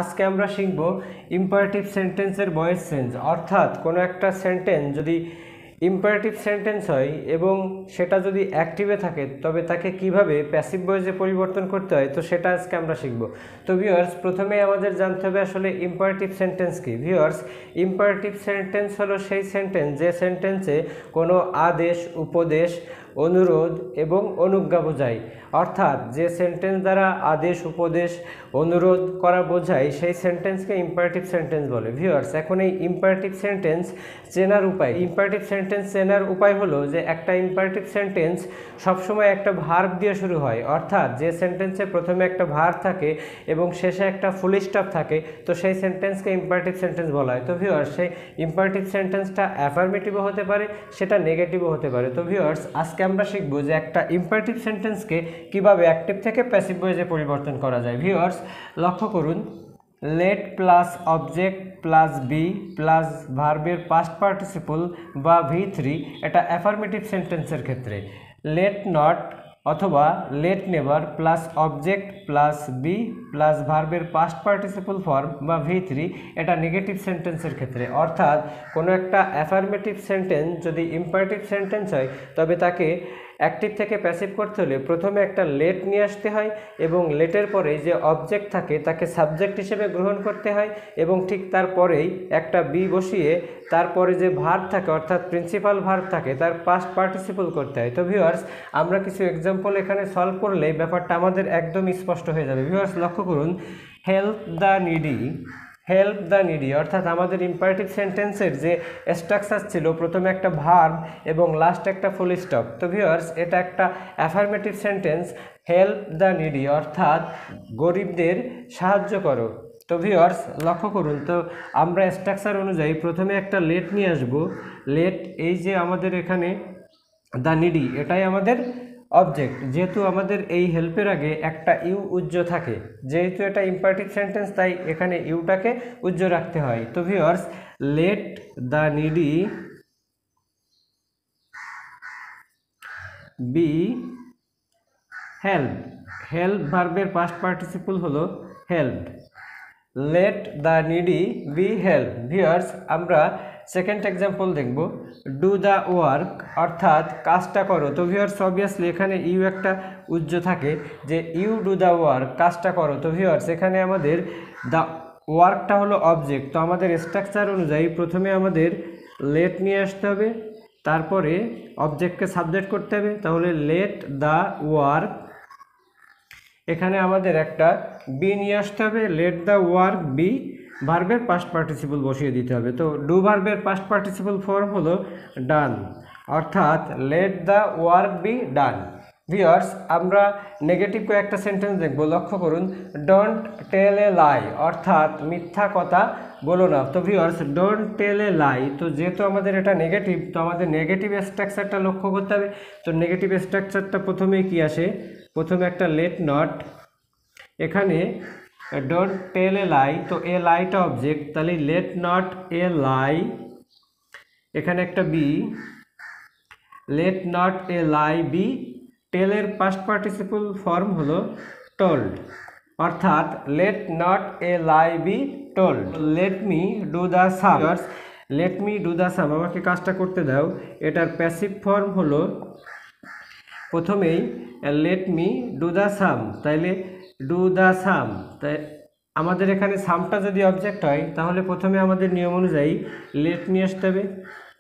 আজকে আমরা শিখব ইম্পারেটিভ সেন্টেন্সের ভয়েস চেঞ্জ, অর্থাৎ কোনো একটা সেন্টেন্স যদি ইম্পারেটিভ সেন্টেন্স হয় এবং সেটা যদি অ্যাক্টিভে থাকে তবে তাকে কিভাবে প্যাসিভ ভয়েসে পরিবর্তন করতে হয়, তো সেটা আজকে আমরা শিখব। তো ভিউয়ার্স, প্রথমেই আমাদের জানতে হবে আসলে ইম্পারেটিভ সেন্টেন্স কি। ভিউয়ার্স, ইম্পারেটিভ সেন্টেন্স হলো সেই সেন্টেন্স যে সেন্টেন্সে কোনো আদেশ, উপদেশ, অনুরোধ এবং অনুজ্ঞা বোঝায়, অর্থাৎ যে সেন্টেন্স দ্বারা আদেশ, উপদেশ, অনুরোধ করা বোঝায় সেই সেন্টেন্সকে ইম্পারেটিভ সেন্টেন্স বলে। ভিউয়ার্স, এখন এই ইম্পারেটিভ সেন্টেন্স চেনার উপায় হলো যে একটা ইম্পারেটিভ সেন্টেন্স সবসময় একটা ভার্ব দিয়ে শুরু হয়, অর্থাৎ যে সেন্টেন্সে প্রথমে একটা ভার্ব থাকে এবং শেষে একটা ফুল স্টপ থাকে, তো সেই সেন্টেন্সকে ইম্পারেটিভ সেন্টেন্স বলা হয়। তো ভিউয়ার্স, সেই ইম্পারেটিভ সেন্টেন্সটা অ্যাফার্মেটিভও হতে পারে, সেটা নেগেটিভও হতে পারে। তো ভিউয়ার্স, আজকে আমরা শিখবো যে একটা ইম্পারেটিভ সেন্টেন্সকে কিভাবে অ্যাক্টিভ থেকে প্যাসিভ ভয়েসে পরিবর্তন করা যায়। ভিউয়ার্স, লক্ষ্য করুন, let plus object plus be plus ভার্বের পাস্ট পার্টিসিপল বা V3, এটা অ্যাফার্মেটিভ সেন্টেন্সের ক্ষেত্রে। লেট নট অথবা let never plus object plus be plus ভার্বের পাস্ট পার্টিসিপল ফর্ম বা V3, এটা নেগেটিভ সেন্টেন্সের ক্ষেত্রে। অর্থাৎ কোনো একটা অ্যাফার্মেটিভ সেন্টেন্স যদি ইম্পারেটিভ সেন্টেন্স হয় তবে তাকে অ্যাক্টিভ থেকে প্যাসিভ করতে হলে প্রথমে একটা লেট নিয়ে আসতে হয় এবং লেটের পরে যে অবজেক্ট থাকে তাকে সাবজেক্ট হিসেবে গ্রহণ করতে হয় এবং ঠিক তারপরেই একটা বি বসিয়ে তারপরে যে ভার্ব থাকে অর্থাৎ প্রিন্সিপাল ভার্ব থাকে তার পাস্ট পার্টিসিপল করতে হয়। তো ভিউয়ার্স, আমরা কিছু এক্সাম্পল এখানে সলভ করলে ব্যাপারটা আমাদের একদম স্পষ্ট হয়ে যাবে। ভিউয়ার্স, লক্ষ্য করুন, হেল্প দ্য নিডি অর্থাৎ আমাদের ইম্পারেটিভ সেন্টেন্সের যে স্ট্রাকচার ছিল, প্রথমে একটা ভার্ব এবং লাস্ট একটা ফুল স্টপ। তো ভিউয়ার্স, এটা একটা affirmative sentence, help the needy অর্থাৎ গরিবদের সাহায্য করো। তো ভিউয়ার্স, লক্ষ্য করুন, তো আমরা স্ট্রাকচার অনুযায়ী প্রথমে একটা লেট নিয়ে আসবো। লেট, এই যে আমাদের এখানে দ্য নিডি, এটাই আমাদের অবজেক্ট। যেহেতু আমাদের এই হেল্পের আগে একটা ইউ উজ্জ থাকে, যেহেতু এটা ইম্পারেটিভ সেন্টেন্স তাই এখানে ইউটাকে উজ্জ রাখতে হয়। তো viewers, let the needy be help ভার্বের পাস্ট পার্টিসিপল হলো helped. Let the needy be help. Viewers, আমরা সেকেন্ড এক্সাম্পল দেখব, ডু দ্য ওয়ার্ক অর্থাৎ কাজটা করো। তো ভিউয়ার্স, অবভিয়াসলি এখানে ইউ একটা উজ্জ থাকে যে ইউ ডু দ্য ওয়ার্ক, কাজটা করো। তো ভিউয়ার্স, এখানে আমাদের দ্য ওয়ার্কটা হলো অবজেক্ট। তো আমাদের স্ট্রাকচার অনুযায়ী প্রথমে আমাদের লেট নিয়ে আসতে হবে, তারপরে অবজেক্টকে সাবজেক্ট করতে হবে। তাহলে লেট দ্য ওয়ার্ক, এখানে আমাদের একটা বি নিয়ে আসতে হবে, লেট দ্য ওয়ার্ক বি, ভার্বের পাস্ট পার্টিসিপল বসিয়ে দিতে হবে। তো ডু ভার্বের পাস্ট পার্টিসিপল ফর্ম হলো ডান, অর্থাৎ let the work be done. Viewers, আমরা নেগেটিভ কয়েকটা সেন্টেন্স দেখব। লক্ষ্য করুন, ডোন্ট টেল এ লাই অর্থাৎ মিথ্যা কথা বলো না। তো viewers, don't tell a lie, তো যেহেতু আমাদের এটা নেগেটিভ, তো আমাদের নেগেটিভ স্ট্রাকচারটা লক্ষ্য করতে হবে। তো নেগেটিভ স্ট্রাকচারটা প্রথমেই কি আসে, প্রথমে একটা লেট নট, এখানে ডোন্ট টেল এ লাই, তো এ লাইটা অবজেক্ট, তাহলে লেট নট এ লাই, এখানে একটা be, let not a lie be, টেলের পাস্ট পার্টিসিপল ফর্ম হলো টোল্ড, অর্থাৎ let not a lie be told. Let me do the sum, let me do the sum, আমাকে কাজটা করতে দাও, এটার প্যাসিভ ফর্ম হলো প্রথমেই let me do the sum, তাইলে ডু দ্য সাম, তাই আমাদের এখানে সামটা যদি অবজেক্ট হয় তাহলে প্রথমে আমাদের নিয়ম অনুযায়ী লেট নিয়ে আসতে হবে।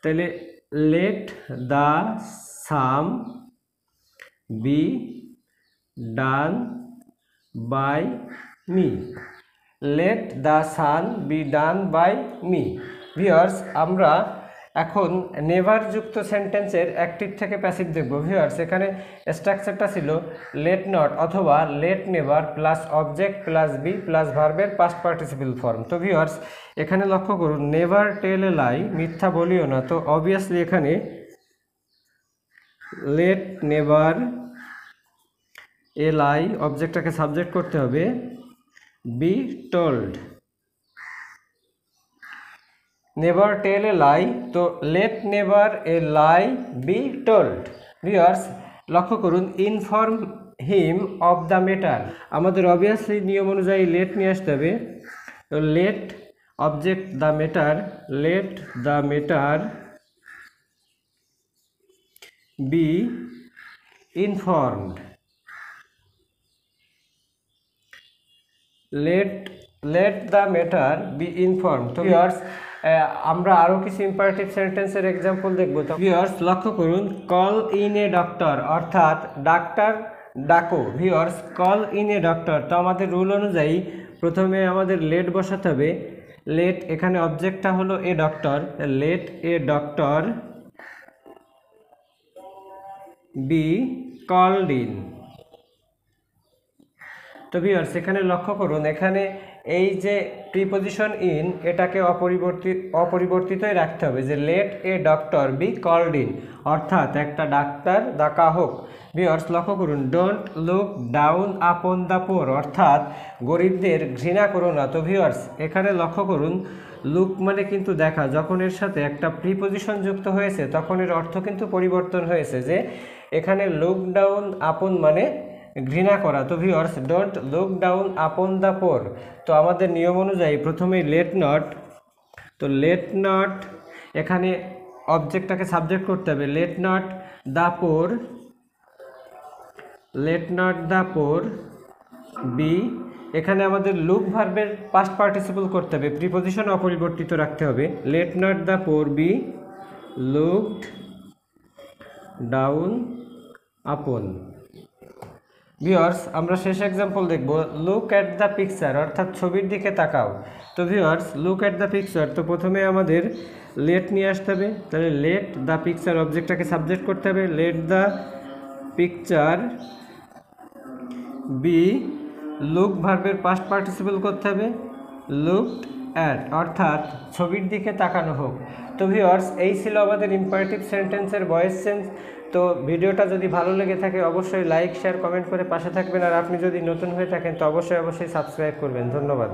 তাইলে let the sum be done by me, let the sun be done by me. Viewers, আমরা এখন নেভার যুক্ত সেন্টেন্সের অ্যাক্টিভ থেকে প্যাসিভ দেখব। ভিউয়ার্স, এখানে স্ট্রাকচারটা ছিল লেট নট অথবা let never plus object plus be plus ভার্বের পাস্ট পার্টিসিপল ফর্ম। তো ভিউয়ার্স, এখানে লক্ষ্য করুন, নেভার টেল এ লাই, মিথ্যা বলিও না। তো অবভিয়াসলি এখানে লেট নেভার এ লাই, অবজেক্টটাকে সাবজেক্ট করতে হবে, be told, never tell a lie, তো let never a lie be told. Viewers, লক্ষ্য করুন, inform him of the matter, আমাদের অবভিয়াসলি নিয়ম অনুযায়ী লেট নিয়ে আসতে হবে। তো let object the matter, let the matter be informed, let the matter be informed. তো ভিউয়ার্স আমরা আরও কিছু ইম্পারেটিভ সেন্টেন্সের এক্সাম্পল দেখব। তো ভিউয়ার্স লক্ষ্য করুন, কল ইন এ ডক্টর অর্থাৎ ডাক্তার ডাকো। Viewers call in a doctor, তো আমাদের রুল অনুযায়ী প্রথমে আমাদের লেট বসাতে হবে। লেট, এখানে অবজেক্টটা হলো a doctor, let a doctor be called in. তো ভিউয়ার্স এখানে লক্ষ্য করুন, এখানে এই যে প্রিপোজিশন ইন এটাকে অপরিবর্তিতই রাখতে হবে, যে let a doctor be called in, অর্থাৎ একটা ডাক্তার ডাকা হোক। ভিউয়ার্স লক্ষ্য করুন, don't look down upon the poor, অর্থাৎ গরিবদের ঘৃণা করো না। তো ভিউয়ার্স এখানে লক্ষ্য করুন, লুক মানে কিন্তু দেখা, যখন এর সাথে একটা প্রিপোজিশন যুক্ত হয়েছে তখন এর অর্থ কিন্তু পরিবর্তন হয়েছে, যে এখানে লুক ডাউন আপন মানে ঘৃণা করা। তো viewers don't look down upon the পোর, তো আমাদের নিয়ম অনুযায়ী প্রথমেই লেট নট, তো লেট নট এখানে অবজেক্টটাকে সাবজেক্ট করতে হবে, let not the poor, let not the poor be, এখানে আমাদের লুক ভার্বের পাস্ট পার্টিসিপল করতে হবে, প্রিপোজিশন অপরিবর্তিত রাখতে হবে, let not the poor be looked down upon. Viewers আমরা শেষ এক্সাম্পল দেখব, লুক অ্যাট দ্য পিকচার অর্থাৎ ছবির দিকে তাকাও। তো viewers look at the picture, তো প্রথমে আমাদের লেট নিয়ে আসতে হবে, তাহলে লেট দ্য পিকচার অবজেক্টটাকে সাবজেক্ট করতে হবে, let the picture be, look ভার্বের পাস্ট পার্টিসিপল করতে হবে, লুকড অ্যাট অর্থাৎ ছবির দিকে তাকানো হোক। তো ভিউয়ার্স এই ছিল আমাদের ইম্পারেটিভ সেন্টেন্সের ভয়েস চেঞ্জ। তো ভিডিওটা যদি ভালো লেগে থাকে অবশ্যই লাইক শেয়ার কমেন্ট করে পাশে থাকবেন, আর আপনি যদি নতুন হয়ে থাকেন তো অবশ্যই সাবস্ক্রাইব করবেন। ধন্যবাদ।